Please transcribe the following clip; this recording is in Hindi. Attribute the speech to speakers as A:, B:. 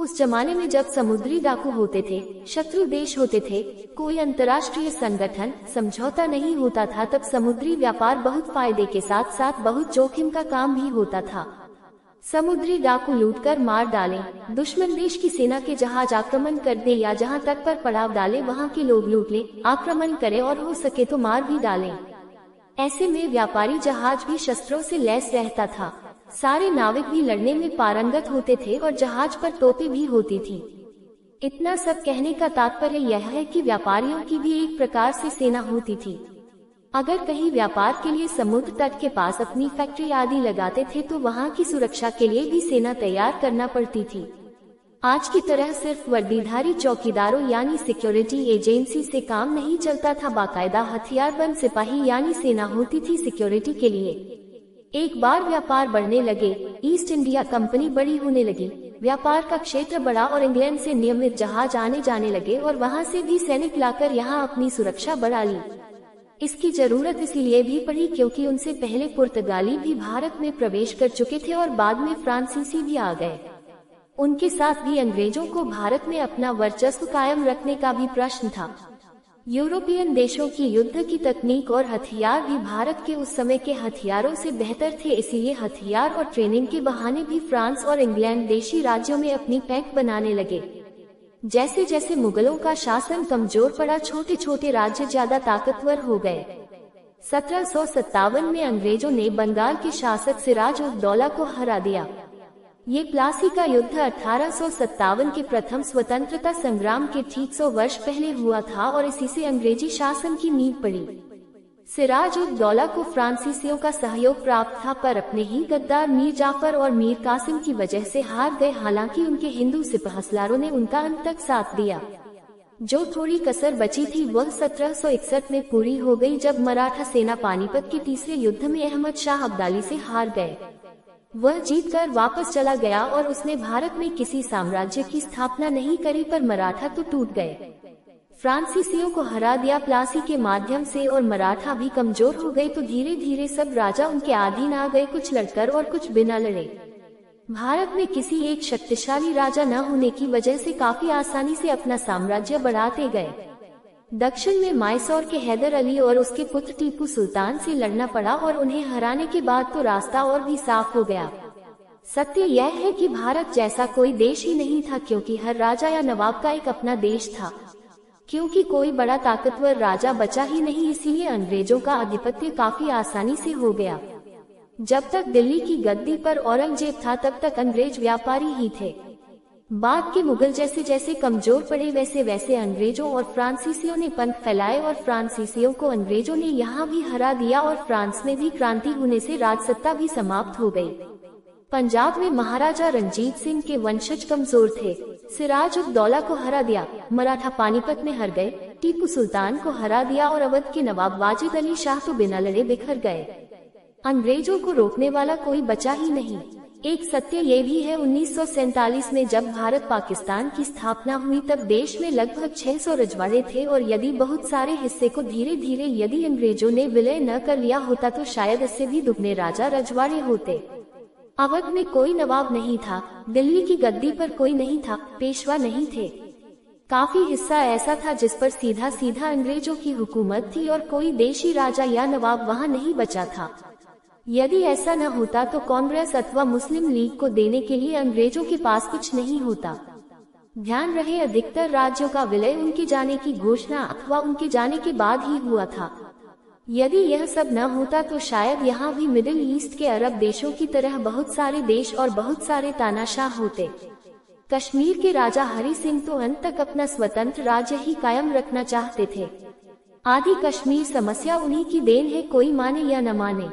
A: उस जमाने में जब समुद्री डाकू होते थे, शत्रु देश होते थे, कोई अंतर्राष्ट्रीय संगठन समझौता नहीं होता था, तब समुद्री व्यापार बहुत फायदे के साथ साथ बहुत जोखिम का काम भी होता था। समुद्री डाकू लूटकर मार डालें, दुश्मन देश की सेना के जहाज आक्रमण कर दे या जहां तट पर पड़ाव डाले वहां के लोग लूट ले, आक्रमण करें और हो सके तो मार भी डालें। ऐसे में व्यापारी जहाज भी शस्त्रों से लैस रहता था। सारे नाविक भी लड़ने में पारंगत होते थे और जहाज पर तोपें भी होती थी। इतना सब कहने का तात्पर्य यह है कि व्यापारियों की भी एक प्रकार से सेना होती थी। अगर कहीं व्यापार के लिए समुद्र तट के पास अपनी फैक्ट्री आदि लगाते थे तो वहां की सुरक्षा के लिए भी सेना तैयार करना पड़ती थी। आज की तरह सिर्फ वर्दीधारी चौकीदारों यानी सिक्योरिटी एजेंसी से काम नहीं चलता था, बाकायदा हथियारबंद सिपाही यानी सेना होती थी सिक्योरिटी के लिए। एक बार व्यापार बढ़ने लगे, ईस्ट इंडिया कंपनी बड़ी होने लगी, व्यापार का क्षेत्र बढ़ा और इंग्लैंड से नियमित जहाज आने जाने लगे और वहां से भी सैनिक लाकर यहाँ अपनी सुरक्षा बढ़ा ली। इसकी जरूरत इसलिए भी पड़ी क्योंकि उनसे पहले पुर्तगाली भी भारत में प्रवेश कर चुके थे और बाद में फ्रांसीसी भी आ गए। उनके साथ भी अंग्रेजों को भारत में अपना वर्चस्व कायम रखने का भी प्रश्न था। यूरोपियन देशों की युद्ध की तकनीक और हथियार भी भारत के उस समय के हथियारों से बेहतर थे, इसीलिए हथियार और ट्रेनिंग के बहाने भी फ्रांस और इंग्लैंड देशी राज्यों में अपनी पैठ बनाने लगे। जैसे जैसे मुगलों का शासन कमजोर पड़ा, छोटे छोटे राज्य ज्यादा ताकतवर हो गए। 1757 में अंग्रेजों ने बंगाल के शासक सिराज उद दौला को हरा दिया। ये प्लासी का युद्ध 1857 के प्रथम स्वतंत्रता संग्राम के ठीक 100 वर्ष पहले हुआ था और इसी से अंग्रेजी शासन की नींव पड़ी। सिराज उद दौला को फ्रांसीसियों का सहयोग प्राप्त था, पर अपने ही गद्दार मीर जाफर और मीर कासिम की वजह से हार गए। हालांकि उनके हिंदू सिपहसलारों ने उनका अंत तक साथ दिया। जो थोड़ी कसर बची थी वह 1761 में पूरी हो गई, जब मराठा सेना पानीपत के तीसरे युद्ध में अहमद शाह अब्दाली से हार गए। वह जीतकर वापस चला गया और उसने भारत में किसी साम्राज्य की स्थापना नहीं करी, पर मराठा तो टूट गए। फ्रांसीसियों को हरा दिया प्लासी के माध्यम से और मराठा भी कमजोर हो गए, तो धीरे धीरे सब राजा उनके अधीन आ गए, कुछ लड़कर और कुछ बिना लड़े। भारत में किसी एक शक्तिशाली राजा न होने की वजह से काफी आसानी से अपना साम्राज्य बढ़ाते गए। दक्षिण में मैसूर के हैदर अली और उसके पुत्र टीपू सुल्तान से लड़ना पड़ा और उन्हें हराने के बाद तो रास्ता और भी साफ हो गया। सत्य यह है कि भारत जैसा कोई देश ही नहीं था, क्योंकि हर राजा या नवाब का एक अपना देश था। क्योंकि कोई बड़ा ताकतवर राजा बचा ही नहीं, इसीलिए अंग्रेजों का आधिपत्य काफी आसानी से हो गया। जब तक दिल्ली की गद्दी पर औरंगजेब था तब तक अंग्रेज व्यापारी ही थे। बाद के मुगल जैसे जैसे कमजोर पड़े वैसे वैसे अंग्रेजों और फ्रांसीसियों ने पंख फैलाए और फ्रांसीसियों को अंग्रेजों ने यहाँ भी हरा दिया और फ्रांस में भी क्रांति होने से राजसत्ता भी समाप्त हो गई। पंजाब में महाराजा रंजीत सिंह के वंशज कमजोर थे, सिराज उद दौला को हरा दिया, मराठा पानीपत में हार गए, टीपू सुल्तान को हरा दिया और अवध के नवाब वाजिद अली शाह तो बिना लड़े बिखर गए। अंग्रेजों को रोकने वाला कोई बचा ही नहीं। एक सत्य ये भी है, 1947 में जब भारत पाकिस्तान की स्थापना हुई तब देश में लगभग 600 रजवाड़े थे और यदि बहुत सारे हिस्से को धीरे धीरे यदि अंग्रेजों ने विलय न कर लिया होता तो शायद इससे भी दुगने राजा रजवाड़े होते। अवध में कोई नवाब नहीं था, दिल्ली की गद्दी पर कोई नहीं था, पेशवा नहीं थे। काफी हिस्सा ऐसा था जिस पर सीधा सीधा अंग्रेजों की हुकूमत थी और कोई देशी राजा या नवाब वहां नहीं बचा था। यदि ऐसा न होता तो कांग्रेस अथवा मुस्लिम लीग को देने के लिए अंग्रेजों के पास कुछ नहीं होता। ध्यान रहे, अधिकतर राज्यों का विलय उनके जाने की घोषणा अथवा उनके जाने के बाद ही हुआ था। यदि यह सब न होता तो शायद यहाँ भी मिडिल ईस्ट के अरब देशों की तरह बहुत सारे देश और बहुत सारे तानाशाह होते। कश्मीर के राजा हरि सिंह तो अंत तक अपना स्वतंत्र राज्य ही कायम रखना चाहते थे। आदि कश्मीर समस्या उन्हीं की देन है, कोई माने या न माने।